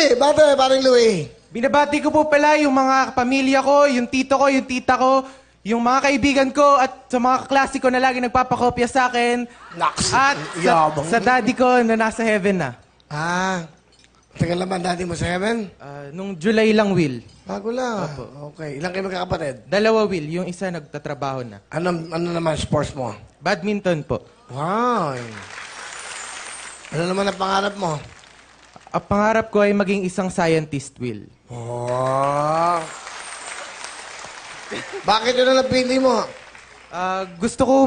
Louie! Bate, paring Louie! Binabati ko po pala yung mga pamilya ko, yung tito ko, yung tita ko, yung mga kaibigan ko at sa mga kaklase ko na lagi nagpapakopya sa akin. Naks! At sa daddy ko na nasa heaven na. Tagal naman daddy mo sa heaven? Nung July lang, Will. Bago lang. Opo. Okay. Ilang kayo magkakapatid? 2, Will. Yung isa nagtatrabaho na. Ano naman sports mo? Badminton po. Wow. Ano naman ang pangarap mo? Ang pangarap ko ay maging isang scientist, Will. Oh. Bakit yun ang napili mo? Gusto ko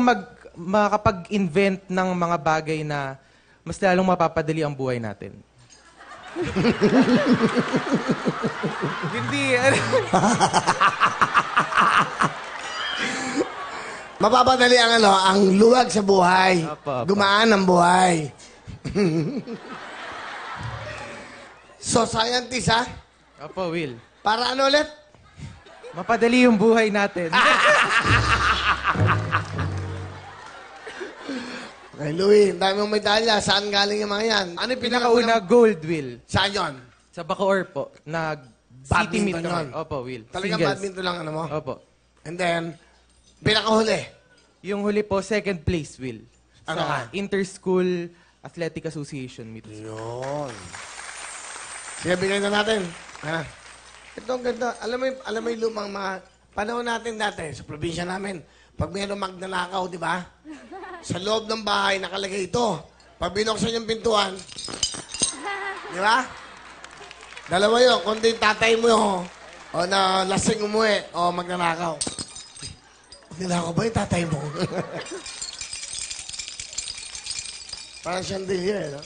makapag-invent ng mga bagay na mas lalong mapapadali ang buhay natin. Hindi. Mapapadali ang luwag sa buhay. Apa. Gumaan ang buhay. So, scientist, ha? Opo, Will. Para ano ulit? Mapadali yung buhay natin. Okay, Louie, ang dami mong medalya. Saan galing yung mga yan? Ano yung Pinakauna, gold, Will. Saan yun? Sa Bacoor po. City meet Badminton kami. yun? Opo, Will. Talagang Singles. badminton lang ano mo? Opo. And then, pinakahuli. Yung huli po, second place, Will. Ano ka? Sa Inter-School Athletic Association meet. Yun. Sige, bigay na natin. Ito ang ganda. Alam mo yung lumang mga panahon natin dati sa probinsya namin. Pag mayroong magnanakaw, di ba? Sa loob ng bahay, nakalagay ito. Pag binuksan yung pintuan, di ba? Dalawa yun. Kundi tatay mo yun, o na lasing umuwi, o magnanakaw. Magnanakaw ba yung tatay mo? Parang chandelier, no?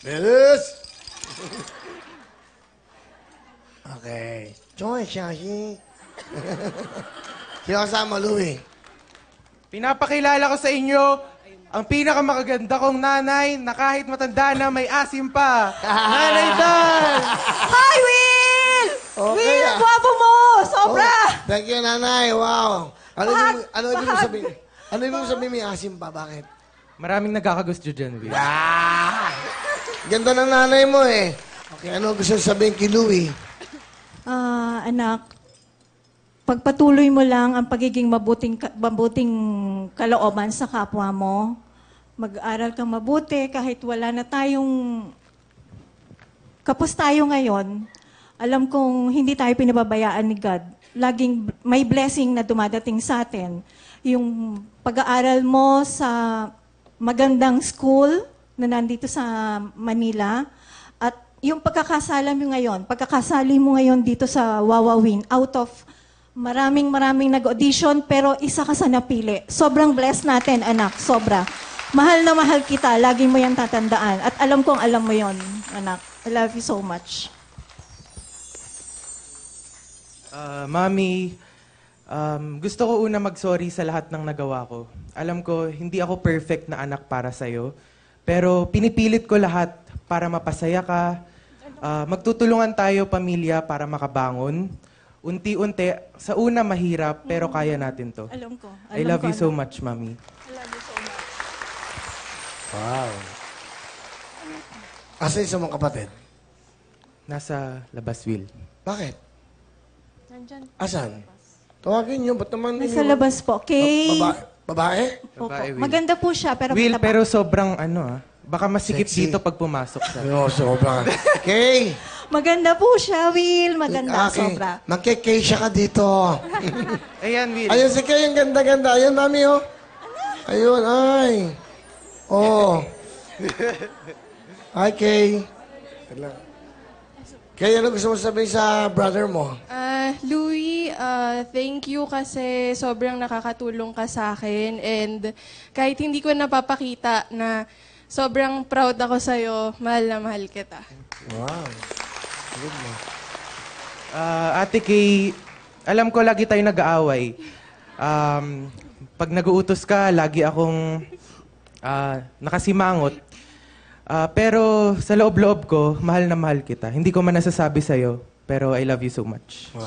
Beres! Okay. Joy, Shashi. Sino kasama, Louie? Pinapakilala ko sa inyo ang pinakamakaganda kong nanay na kahit matanda na may asim pa. Nanay Dan! Hi, Will! Okay, Will, ang gwapo mo! Sobra! Oh, thank you, nanay. Wow. Ano ibig mo sabihin? Ano ibig mo sabihin may asim pa? Bakit? Maraming nagkakagusto dyan, Will. Ganda ng nanay mo eh. Okay, ano gusto sabihin kay Louie? Anak, pagpatuloy mo lang ang pagiging mabuting kalooban sa kapwa mo. Mag-aral kang mabuti kahit wala na tayong kapos tayo ngayon. Alam kong hindi tayo pinababayaan ni God. Laging may blessing na dumadating sa atin. Yung pag-aaral mo sa magandang school na nandito sa Manila at yung pagkakasali mo ngayon dito sa Wawawin, out of maraming nag-audition, pero isa ka sa napili. Sobrang blessed natin, anak. Sobra. Mahal na mahal kita. Lagi mo yan tatandaan. At alam kong alam mo yon, anak. I love you so much. Mami, gusto ko una mag-sorry sa lahat ng nagawa ko. Alam ko, hindi ako perfect na anak para sa'yo. Pero pinipilit ko lahat para mapasaya ka. Magtutulungan tayo, pamilya, para makabangon. Unti-unti, sa una mahirap, pero kaya natin to. Alam ko. I love you so much, Mami. I love you so much. Wow. Asa yung mga kapatid? Nasa labas, Will. Bakit? Nandyan. Asan? Tawagin niyo. Ba't naman Nasa labas po. Okay? Babae? Opo. Babae, Will. Maganda po siya, pero Will, mataba. pero sobrang baka masikip Sexy. dito pag pumasok siya. Ano, sobra. Kay! Maganda po siya, Will. Maganda, sobra. Magkikay-siya ka dito. Ayan, Will. Ayun si Kay, ang ganda-ganda. Ayun, mami, oh. Ayun, ay. Oh. Hi, Kay. Kay, ano gusto mo sabihin sa brother mo? Louie, thank you kasi sobrang nakakatulong ka sa akin and kahit hindi ko napapakita na sobrang proud ako sa'yo, mahal na mahal kita. Wow. Good mo. Ate Kay, alam ko lagi tayo nag-aaway. Pag nag-uutos ka, lagi akong nakasimangot. Pero sa loob-loob ko, mahal na mahal kita. Hindi ko man nasasabi sa'yo, pero I love you so much. Wow.